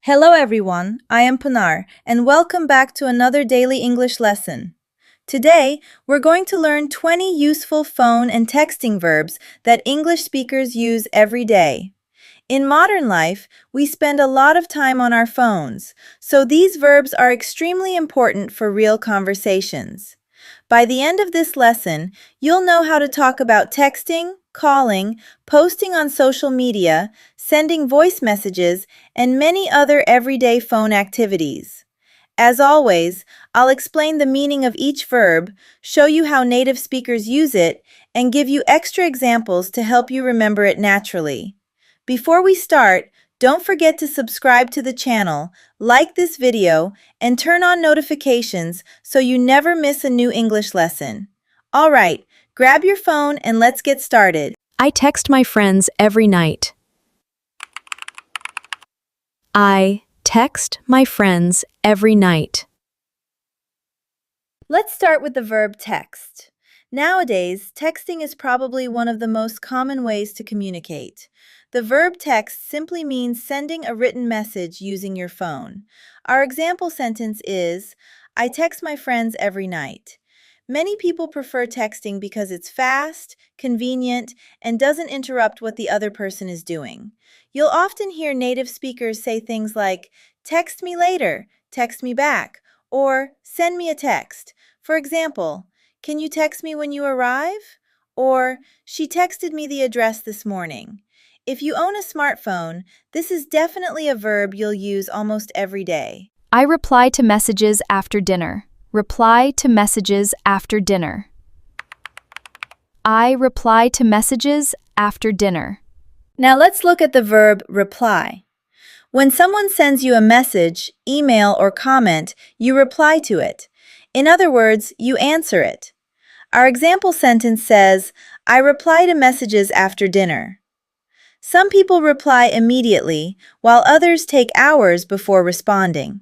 Hello everyone, I am Pinar, and welcome back to another daily English lesson. Today, we're going to learn 20 useful phone and texting verbs that English speakers use every day. In modern life, we spend a lot of time on our phones, so these verbs are extremely important for real conversations. By the end of this lesson, you'll know how to talk about texting, calling, posting on social media, sending voice messages, and many other everyday phone activities. As always, I'll explain the meaning of each verb, show you how native speakers use it, and give you extra examples to help you remember it naturally. Before we start, don't forget to subscribe to the channel, like this video, and turn on notifications so you never miss a new English lesson. All right, grab your phone and let's get started. I text my friends every night. I text my friends every night. Let's start with the verb text. Nowadays, texting is probably one of the most common ways to communicate. The verb text simply means sending a written message using your phone. Our example sentence is, I text my friends every night. Many people prefer texting because it's fast, convenient, and doesn't interrupt what the other person is doing. You'll often hear native speakers say things like, text me later, text me back, or send me a text. For example, can you text me when you arrive? Or, she texted me the address this morning. If you own a smartphone, this is definitely a verb you'll use almost every day. I reply to messages after dinner. Reply to messages after dinner. I reply to messages after dinner. Now let's look at the verb reply. When someone sends you a message, email, or comment, you reply to it. In other words, you answer it. Our example sentence says, I reply to messages after dinner. Some people reply immediately, while others take hours before responding.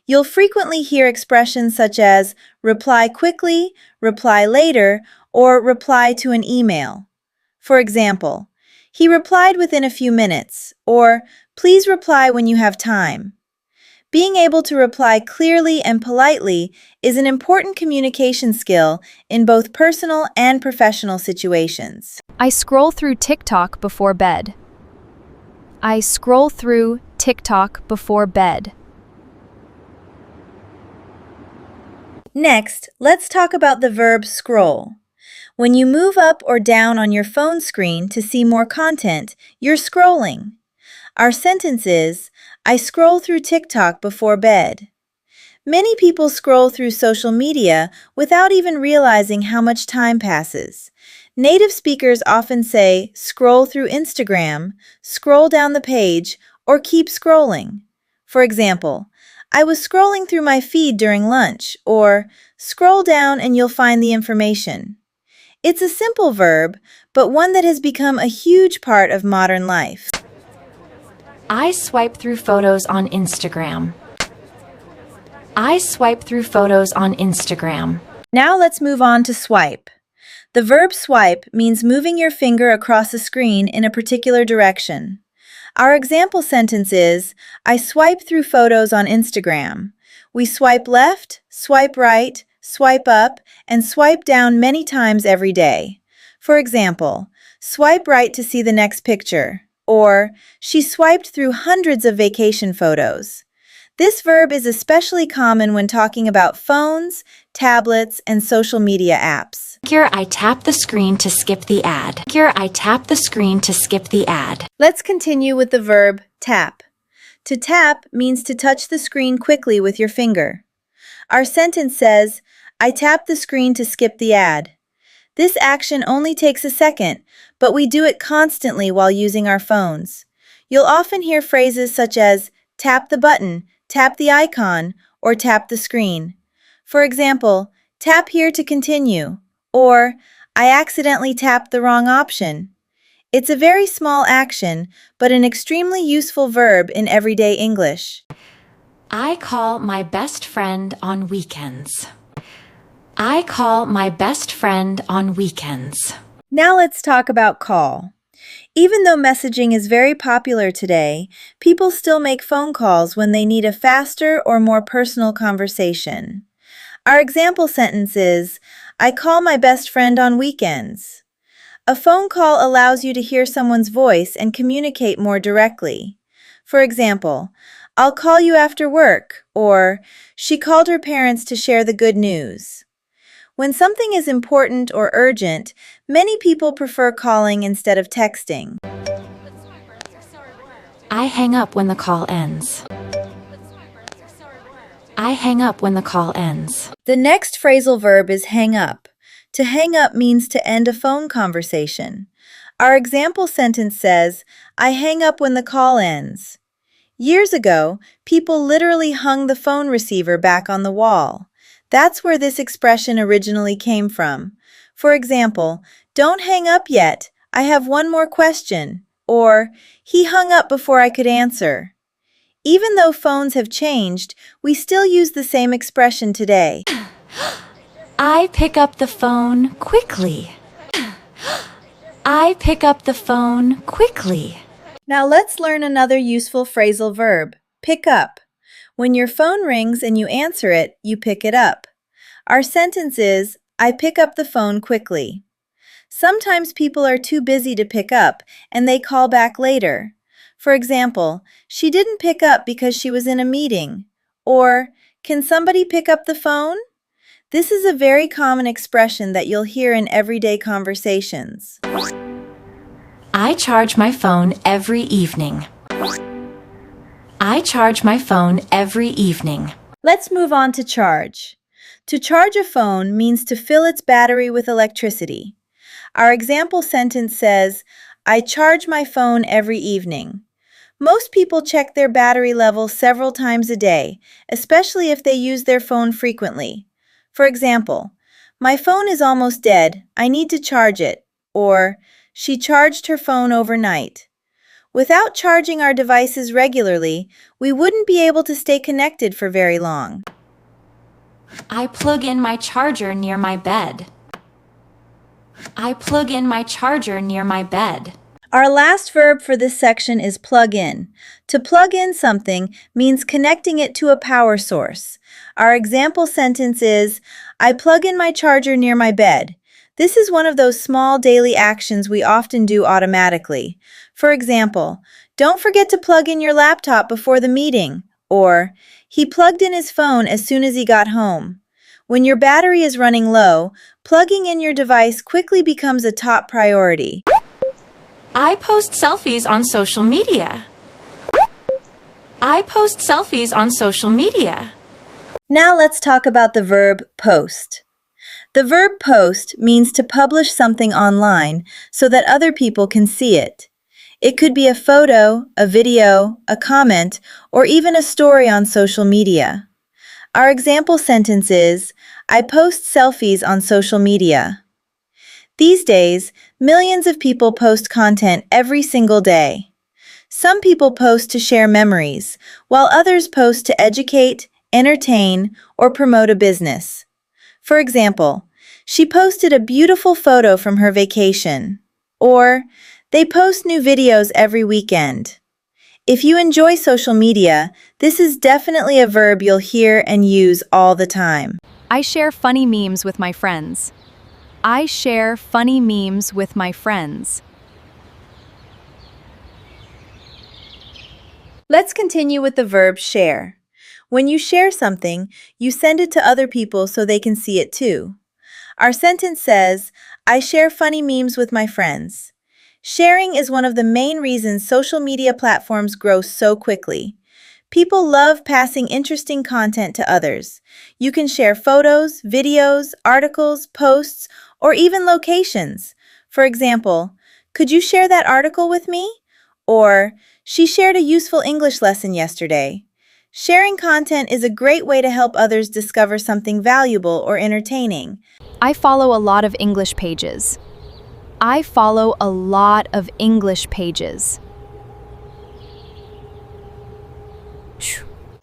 You'll frequently hear expressions such as reply quickly, reply later, or reply to an email. For example, he replied within a few minutes, or please reply when you have time. Being able to reply clearly and politely is an important communication skill in both personal and professional situations. I scroll through TikTok before bed. I scroll through TikTok before bed. Next, let's talk about the verb scroll. When you move up or down on your phone screen to see more content, you're scrolling. Our sentence is, I scroll through TikTok before bed. Many people scroll through social media without even realizing how much time passes. Native speakers often say, scroll through Instagram, scroll down the page, or keep scrolling. For example, I was scrolling through my feed during lunch, or scroll down and you'll find the information. It's a simple verb, but one that has become a huge part of modern life. I swipe through photos on Instagram. I swipe through photos on Instagram. Now let's move on to swipe. The verb swipe means moving your finger across a screen in a particular direction. Our example sentence is, I swipe through photos on Instagram. We swipe left, swipe right, swipe up, and swipe down many times every day. For example, swipe right to see the next picture. Or, she swiped through hundreds of vacation photos. This verb is especially common when talking about phones, tablets, and social media apps. Here I tap the screen to skip the ad. Here I tap the screen to skip the ad. Let's continue with the verb tap. To tap means to touch the screen quickly with your finger. Our sentence says, I tap the screen to skip the ad. This action only takes a second, but we do it constantly while using our phones. You'll often hear phrases such as tap the button, tap the icon, or tap the screen. For example, tap here to continue, or I accidentally tapped the wrong option. It's a very small action, but an extremely useful verb in everyday English. I call my best friend on weekends. I call my best friend on weekends. Now let's talk about call. Even though messaging is very popular today, people still make phone calls when they need a faster or more personal conversation. Our example sentence is, I call my best friend on weekends. A phone call allows you to hear someone's voice and communicate more directly. For example, I'll call you after work, or she called her parents to share the good news. When something is important or urgent, many people prefer calling instead of texting. I hang up when the call ends. I hang up when the call ends. The next phrasal verb is hang up. To hang up means to end a phone conversation. Our example sentence says, I hang up when the call ends. Years ago, people literally hung the phone receiver back on the wall. That's where this expression originally came from. For example, don't hang up yet. I have one more question. Or, he hung up before I could answer. Even though phones have changed, we still use the same expression today. I pick up the phone quickly. I pick up the phone quickly. Now let's learn another useful phrasal verb, pick up. When your phone rings and you answer it, you pick it up. Our sentence is, I pick up the phone quickly. Sometimes people are too busy to pick up and they call back later. For example, she didn't pick up because she was in a meeting. Or, can somebody pick up the phone? This is a very common expression that you'll hear in everyday conversations. I charge my phone every evening. I charge my phone every evening. Let's move on to charge. To charge a phone means to fill its battery with electricity. Our example sentence says, I charge my phone every evening. Most people check their battery level several times a day, especially if they use their phone frequently. For example, my phone is almost dead, I need to charge it. Or, she charged her phone overnight. Without charging our devices regularly, we wouldn't be able to stay connected for very long. I plug in my charger near my bed. I plug in my charger near my bed. Our last verb for this section is plug in. To plug in something means connecting it to a power source. Our example sentence is, I plug in my charger near my bed. This is one of those small daily actions we often do automatically. For example, don't forget to plug in your laptop before the meeting. Or, he plugged in his phone as soon as he got home. When your battery is running low, plugging in your device quickly becomes a top priority. I post selfies on social media. I post selfies on social media. Now let's talk about the verb post. The verb post means to publish something online so that other people can see it. It could be a photo, a video, a comment, or even a story on social media. Our example sentence is, I post selfies on social media. These days, millions of people post content every single day. Some people post to share memories, while others post to educate, entertain, or promote a business. For example, she posted a beautiful photo from her vacation. Or, they post new videos every weekend. If you enjoy social media, this is definitely a verb you'll hear and use all the time. I share funny memes with my friends. I share funny memes with my friends. Let's continue with the verb share. When you share something, you send it to other people so they can see it too. Our sentence says, I share funny memes with my friends. Sharing is one of the main reasons social media platforms grow so quickly. People love passing interesting content to others. You can share photos, videos, articles, posts, or even locations. For example, could you share that article with me? Or, she shared a useful English lesson yesterday. Sharing content is a great way to help others discover something valuable or entertaining. I follow a lot of English pages. I follow a lot of English pages.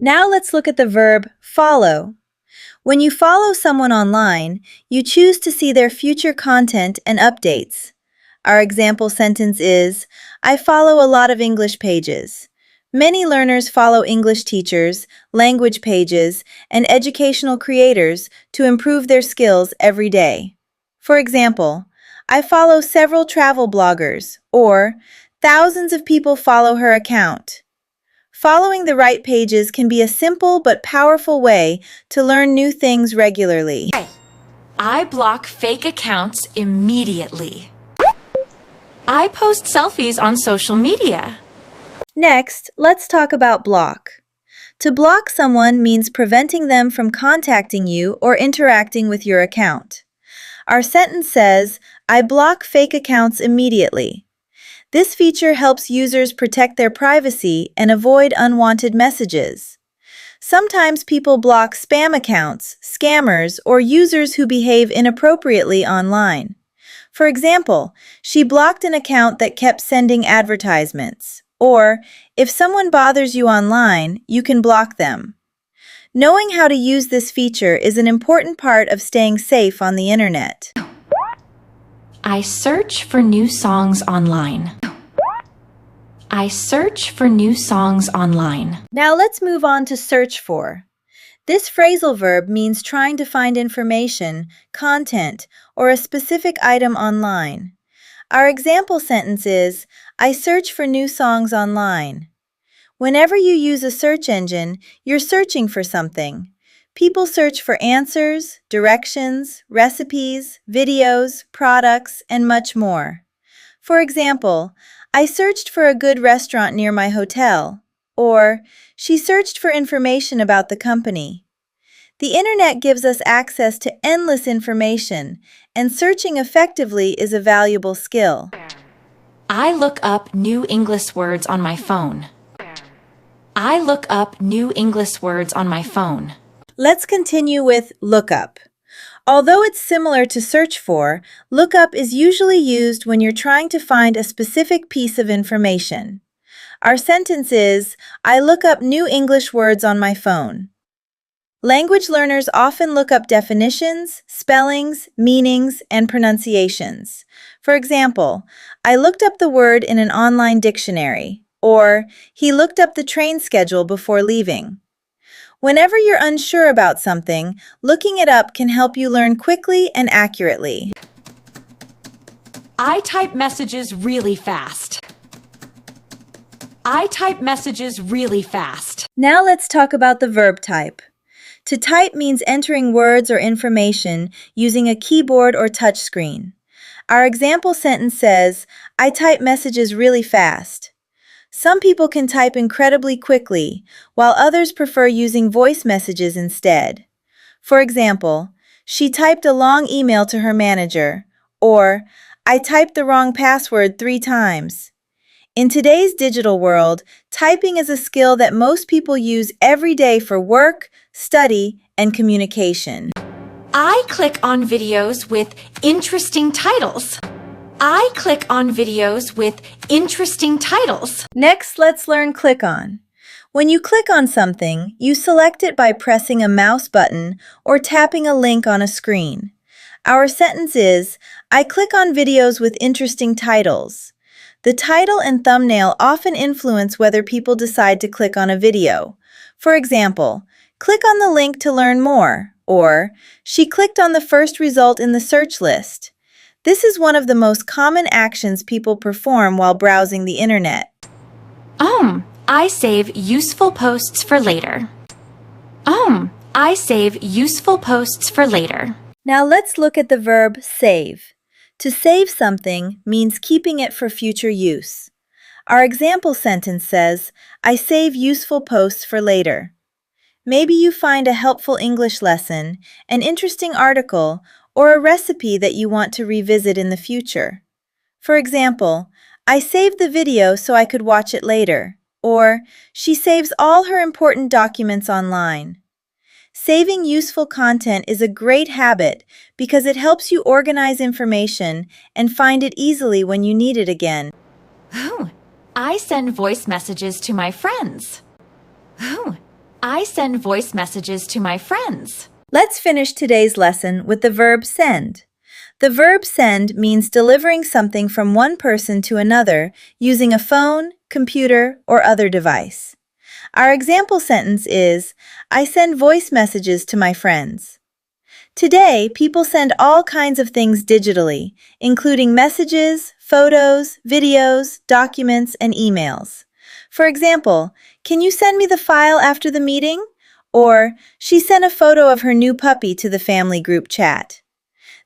Now let's look at the verb follow. When you follow someone online, you choose to see their future content and updates. Our example sentence is, I follow a lot of English pages. Many learners follow English teachers, language pages, and educational creators to improve their skills every day. For example, I follow several travel bloggers, or thousands of people follow her account. Following the right pages can be a simple but powerful way to learn new things regularly. I block fake accounts immediately. I post selfies on social media. Next, let's talk about block. To block someone means preventing them from contacting you or interacting with your account. Our sentence says, I block fake accounts immediately. This feature helps users protect their privacy and avoid unwanted messages. Sometimes people block spam accounts, scammers, or users who behave inappropriately online. For example, she blocked an account that kept sending advertisements. Or, if someone bothers you online, you can block them. Knowing how to use this feature is an important part of staying safe on the internet. I search for new songs online. I search for new songs online. Now let's move on to search for. This phrasal verb means trying to find information, content, or a specific item online. Our example sentence is, I search for new songs online. Whenever you use a search engine, you're searching for something. People search for answers, directions, recipes, videos, products, and much more. For example, I searched for a good restaurant near my hotel. Or, she searched for information about the company. The internet gives us access to endless information, and searching effectively is a valuable skill. I look up new English words on my phone. I look up new English words on my phone. Let's continue with lookup. Although it's similar to search for, lookup is usually used when you're trying to find a specific piece of information. Our sentence is, I look up new English words on my phone. Language learners often look up definitions, spellings, meanings, and pronunciations. For example, I looked up the word in an online dictionary, or he looked up the train schedule before leaving. Whenever you're unsure about something, looking it up can help you learn quickly and accurately. I type messages really fast. I type messages really fast. Now let's talk about the verb type. To type means entering words or information using a keyboard or touchscreen. Our example sentence says, I type messages really fast. Some people can type incredibly quickly, while others prefer using voice messages instead. For example, she typed a long email to her manager, or I typed the wrong password 3 times. In today's digital world, typing is a skill that most people use every day for work, study, and communication. I click on videos with interesting titles. I click on videos with interesting titles. Next, let's learn click on. When you click on something, you select it by pressing a mouse button or tapping a link on a screen. Our sentence is, I click on videos with interesting titles. The title and thumbnail often influence whether people decide to click on a video. For example, click on the link to learn more, or she clicked on the first result in the search list. This is one of the most common actions people perform while browsing the internet. I save useful posts for later. I save useful posts for later. Now let's look at the verb save. To save something means keeping it for future use. Our example sentence says, I save useful posts for later. Maybe you find a helpful English lesson, an interesting article, or a recipe that you want to revisit in the future. For example, I saved the video so I could watch it later, or she saves all her important documents online. Saving useful content is a great habit because it helps you organize information and find it easily when you need it again. I send voice messages to my friends. I send voice messages to my friends. Let's finish today's lesson with the verb send. The verb send means delivering something from one person to another using a phone, computer, or other device. Our example sentence is, I send voice messages to my friends. Today, people send all kinds of things digitally, including messages, photos, videos, documents, and emails. For example, can you send me the file after the meeting? Or, she sent a photo of her new puppy to the family group chat.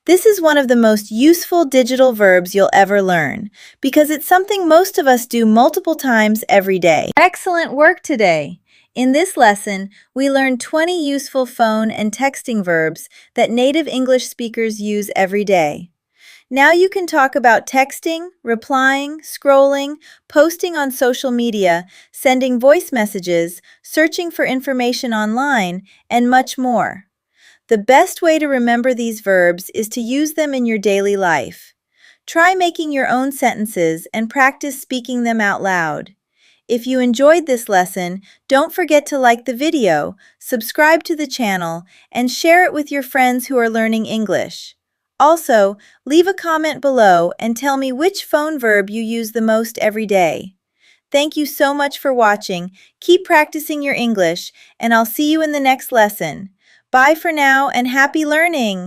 This is one of the most useful digital verbs you'll ever learn, because it's something most of us do multiple times every day. Excellent work today! In this lesson, we learned 20 useful phone and texting verbs that native English speakers use every day. Now you can talk about texting, replying, scrolling, posting on social media, sending voice messages, searching for information online, and much more. The best way to remember these verbs is to use them in your daily life. Try making your own sentences and practice speaking them out loud. If you enjoyed this lesson, don't forget to like the video, subscribe to the channel, and share it with your friends who are learning English. Also, leave a comment below and tell me which phone verb you use the most every day. Thank you so much for watching. Keep practicing your English, and I'll see you in the next lesson. Bye for now and happy learning!